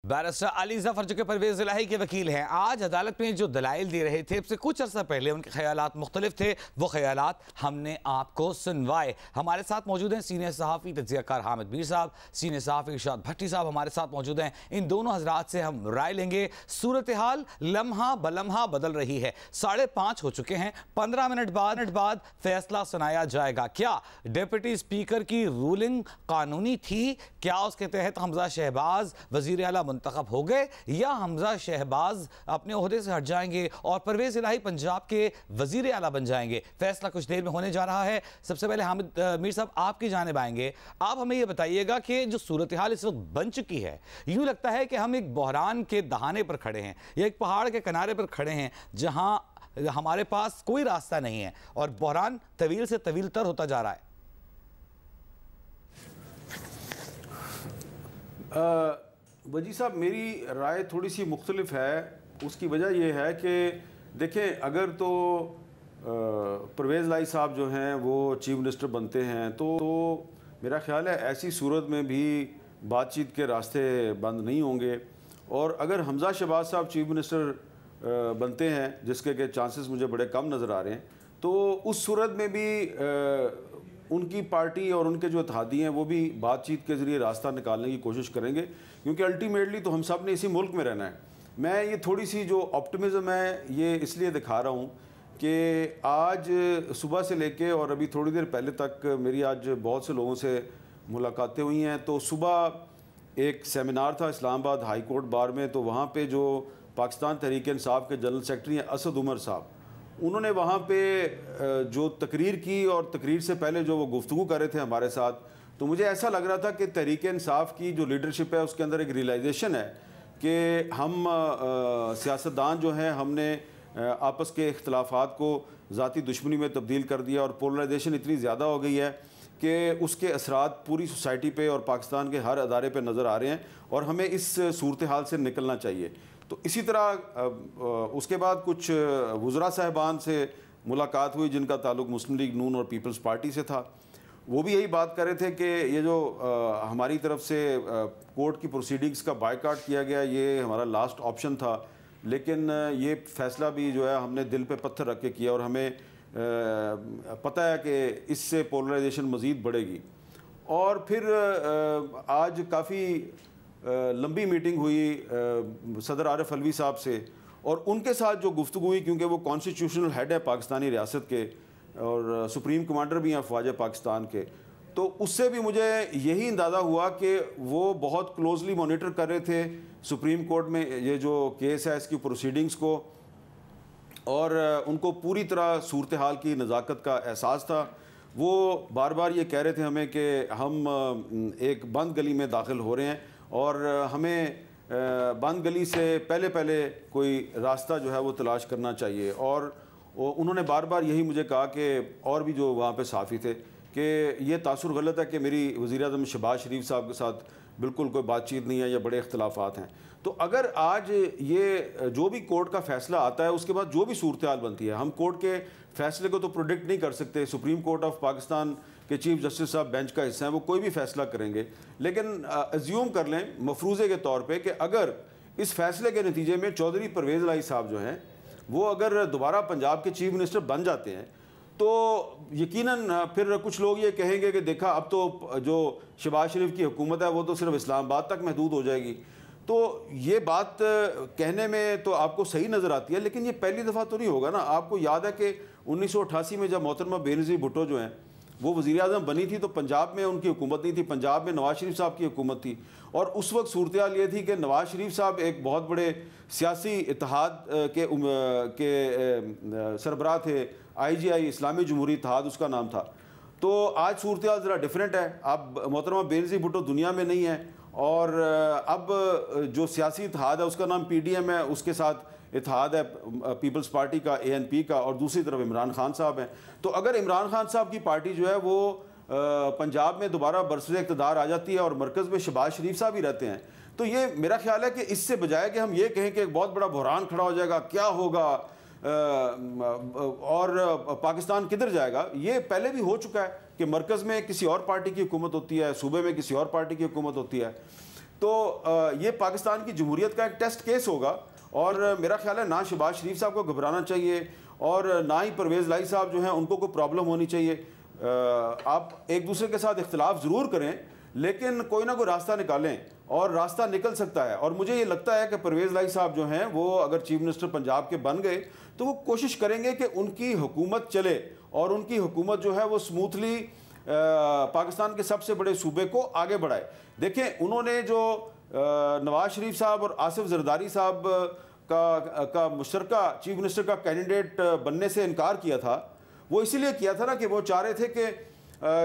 Barrister Ali Zafar जो कि परवेज इलाही के वकील हैं, आज अदालत में जो दलाइल दे रहे थे उससे कुछ अर्सा पहले उनके ख्यालात मुख्तलिफ थे। वो ख्यालात हमने आपको सुनवाए। हमारे साथ मौजूद हैं सीनियर सहाफ़ी तज्ज़ियाकार हामिद मीर साहब, सीनियर सहाफ़ी इरशाद भट्टी साहब हमारे साथ मौजूद हैं। इन दोनों हजरात से हम राय लेंगे। सूरत हाल लम्हा बलम्हा बदल रही है। 5:30 हो चुके हैं। 15 मिनट बाद फैसला सुनाया जाएगा। क्या डिप्टी स्पीकर की रूलिंग कानूनी थी? क्या उसके तहत हमजा शहबाज वजीर आला मुंतखब हो गए या हमजा शहबाज अपने ओहदे से हट जाएंगे और परवेज इलाही पंजाब के वजीर आला बन जाएंगे? फैसला कुछ देर में होने जा रहा है। सबसे पहले हामिद मीर साहब आपकी जानिब आएंगे। आप हमें यह बताइएगा कि जो सूरत हाल इस वक्त बन चुकी है, यूं लगता है कि हम एक बहरान के दहाने पर खड़े हैं या एक पहाड़ के किनारे पर खड़े हैं जहां हमारे पास कोई रास्ता नहीं है और बहरान तवील से तवील तर होता जा रहा है। वजी साहब, मेरी राय थोड़ी सी मुख्तलिफ है। उसकी वजह यह है कि देखें, अगर तो परवेज़ इलाही साहब जो हैं वो चीफ मिनिस्टर बनते हैं तो मेरा ख्याल है ऐसी सूरत में भी बातचीत के रास्ते बंद नहीं होंगे। और अगर हमजा शहबाज साहब चीफ मिनिस्टर बनते हैं, जिसके के चांसेस मुझे बड़े कम नज़र आ रहे हैं, तो उस सूरत में भी उनकी पार्टी और उनके जो इत्तेहादी हैं वो भी बातचीत के ज़रिए रास्ता निकालने की कोशिश करेंगे, क्योंकि अल्टीमेटली तो हम सब ने इसी मुल्क में रहना है। मैं ये थोड़ी सी जो ऑप्टिमिज़म है ये इसलिए दिखा रहा हूँ कि आज सुबह से लेके और अभी थोड़ी देर पहले तक मेरी आज बहुत से लोगों से मुलाकातें हुई हैं। तो सुबह एक सेमिनार था इस्लामाबाद हाई कोर्ट बार में, तो वहाँ पे जो पाकिस्तान तहरीक इंसाफ के जनरल सेक्रेटरी हैं असद उमर साहब, उन्होंने वहाँ पे जो तकरीर की और तकरीर से पहले जो वो गुफ्तगू कर रहे थे हमारे साथ, तो मुझे ऐसा लग रहा था कि तहरीक इंसाफ की जो लीडरशिप है उसके अंदर एक रियलाइजेशन है कि हम सियासतदान जो हैं हमने आपस के इख्तलाफात को ज़ाती दुश्मनी में तब्दील कर दिया और पोलराइजेशन इतनी ज़्यादा हो गई है कि उसके असरात पूरी सोसाइटी पे और पाकिस्तान के हर अदारे पे नज़र आ रहे हैं और हमें इस सूरत हाल से निकलना चाहिए। तो इसी तरह उसके बाद कुछ वज़रा साहिबान से मुलाकात हुई जिनका ताल्लुक़ मुस्लिम लीग नून और पीपल्स पार्टी से था। वो भी यही बात कर रहे थे कि ये जो हमारी तरफ से कोर्ट की प्रोसीडिंग्स का बायकॉट किया गया, ये हमारा लास्ट ऑप्शन था, लेकिन ये फ़ैसला भी जो है हमने दिल पे पत्थर रख के किया और हमें पता है कि इससे पोलराइजेशन मज़ीद बढ़ेगी। और फिर आज काफ़ी लंबी मीटिंग हुई सदर आरिफ अलवी साहब से और उनके साथ जो गुफ्तगू हुई, क्योंकि वो कॉन्स्टिट्यूशनल हेड है पाकिस्तानी रियासत के और सुप्रीम कमांडर भी हैं अफवाज पाकिस्तान के, तो उससे भी मुझे यही अंदाज़ा हुआ कि वो बहुत क्लोजली मॉनिटर कर रहे थे सुप्रीम कोर्ट में ये जो केस है इसकी प्रोसीडिंग्स को, और उनको पूरी तरह सूरत हाल की नज़ाकत का एहसास था। वो बार बार ये कह रहे थे हमें कि हम एक बंद गली में दाखिल हो रहे हैं और हमें बंद गली से पहले कोई रास्ता जो है वो तलाश करना चाहिए। और उन्होंने बार बार यही मुझे कहा कि और भी जो वहाँ पे साफ़ी थे कि ये तासुर गलत है कि मेरी वज़ीर-ए-आज़म शहबाज शरीफ साहब के साथ बिल्कुल कोई बातचीत नहीं है या बड़े इख्तलाफात हैं। तो अगर आज ये जो भी कोर्ट का फ़ैसला आता है उसके बाद जो भी सूरत हाल बनती है, हम कोर्ट के फ़ैसले को तो प्रोडिक्ट नहीं कर सकते। सुप्रीम कोर्ट ऑफ पाकिस्तान के चीफ जस्टिस साहब बेंच का हिस्सा हैं, वो कोई भी फ़ैसला करेंगे, लेकिन अज्यूम कर लें मफरूज़े के तौर पर कि अगर इस फैसले के नतीजे में चौधरी परवेज़ इलाही साहब जो हैं वो अगर दोबारा पंजाब के चीफ मिनिस्टर बन जाते हैं तो यकीनन फिर कुछ लोग ये कहेंगे कि देखा अब तो जो शहबाज शरीफ की हुकूमत है वो तो सिर्फ इस्लामाबाद तक महदूद हो जाएगी। तो ये बात कहने में तो आपको सही नज़र आती है, लेकिन ये पहली दफ़ा तो नहीं होगा ना। आपको याद है कि 1988 में जब मोहतरमा बेनज़ीर भुट्टो जो हैं वो वज़ीर आज़म बनी थी तो पंजाब में उनकी हुकूमत नहीं थी, पंजाब में नवाज़ शरीफ साहब की हुकूमत थी। और उस वक्त सूरत हाल ये थी कि नवाज़ शरीफ साहब एक बहुत बड़े सियासी इत्तेहाद के सरबराह थे, IGI इस्लामी जमहूरी इत्तेहाद उसका नाम था। तो आज सूरत हाल ज़रा डिफरेंट है। अब मोहतरमा बेनज़ीर भुट्टो दुनिया में नहीं है और अब जो सियासी इत्तेहाद है उसका नाम PDM है, उसके साथ इत्तेहाद है पीपल्स पार्टी का, ANP का, और दूसरी तरफ इमरान खान साहब हैं। तो अगर इमरान खान साहब की पार्टी जो है वो पंजाब में दोबारा बरसरे इक़्तिदार आ जाती है और मरकज़ में शहबाज शरीफ साहब ही रहते हैं, तो ये मेरा ख्याल है कि इससे बजाय कि हम ये कहें कि एक बहुत बड़ा बहरान खड़ा हो जाएगा, क्या होगा और पाकिस्तान किधर जाएगा, ये पहले भी हो चुका है कि मरकज़ में किसी और पार्टी की हुकूमत होती है, सूबे में किसी और पार्टी की हुकूमत होती है। तो ये पाकिस्तान की जमहूरियत का एक टेस्ट केस होगा। और मेरा ख्याल है ना शहबाज शरीफ साहब को घबराना चाहिए और ना ही परवेज़ लाई साहब जो हैं उनको कोई प्रॉब्लम होनी चाहिए। आप एक दूसरे के साथ इख्तिलाफ ज़रूर करें, लेकिन कोई ना कोई रास्ता निकालें, और रास्ता निकल सकता है। और मुझे ये लगता है कि परवेज़ लाई साहब जो हैं वो अगर चीफ मिनिस्टर पंजाब के बन गए तो वो कोशिश करेंगे कि उनकी हुकूमत चले और उनकी हुकूमत जो है वो स्मूथली पाकिस्तान के सबसे बड़े सूबे को आगे बढ़ाए। देखें, उन्होंने जो नवाज शरीफ साहब और आसिफ जरदारी साहब का मुश्तरका चीफ मिनिस्टर का कैंडिडेट बनने से इनकार किया था, वो इसीलिए किया था ना कि वो चाह रहे थे कि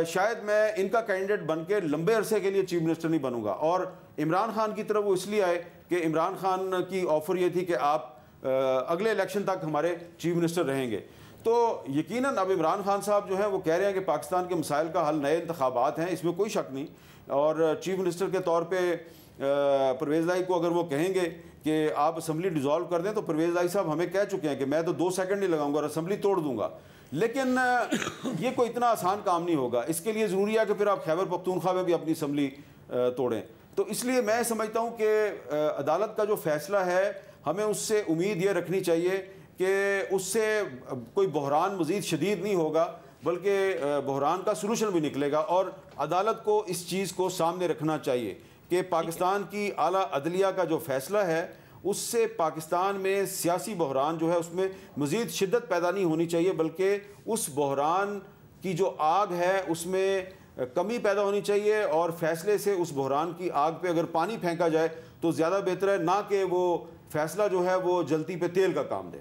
शायद मैं इनका कैंडिडेट बन के लंबे अरसे के लिए चीफ मिनिस्टर नहीं बनूंगा। और इमरान खान की तरफ वो इसलिए आए कि इमरान खान की ऑफर ये थी कि आप अगले इलेक्शन तक हमारे चीफ मिनिस्टर रहेंगे। तो यकीनन अब इमरान खान साहब जो हैं वो कह रहे हैं कि पाकिस्तान के मसाइल का हल नए इंतखाबात हैं, इसमें कोई शक नहीं। और चीफ मिनिस्टर के तौर पर परवेज़ लाई को अगर वो कहेंगे कि आप असम्बली डिज़ोल्व कर दें, तो परवेज़ लाई साहब हमें कह चुके हैं कि मैं तो 2 सेकंड नहीं लगाऊंगा और असम्बली तोड़ दूंगा। लेकिन ये कोई इतना आसान काम नहीं होगा। इसके लिए ज़रूरी है कि फिर आप खैबर पख्तूनख्वा में भी अपनी असम्बली तोड़ें। तो इसलिए मैं समझता हूँ कि अदालत का जो फैसला है हमें उससे उम्मीद ये रखनी चाहिए कि उससे कोई बहरान मज़ीद शदीद नहीं होगा, बल्कि बहरान का सलूशन भी निकलेगा। और अदालत को इस चीज़ को सामने रखना चाहिए कि पाकिस्तान की आला अदलिया का जो फैसला है उससे पाकिस्तान में सियासी बहरान जो है उसमें मज़ीद शिद्दत पैदा नहीं होनी चाहिए, बल्कि उस बहरान की जो आग है उसमें कमी पैदा होनी चाहिए। और फैसले से उस बहरान की आग पे अगर पानी फेंका जाए तो ज़्यादा बेहतर है, ना कि वो फैसला जो है वो जलती पे तेल का काम दे।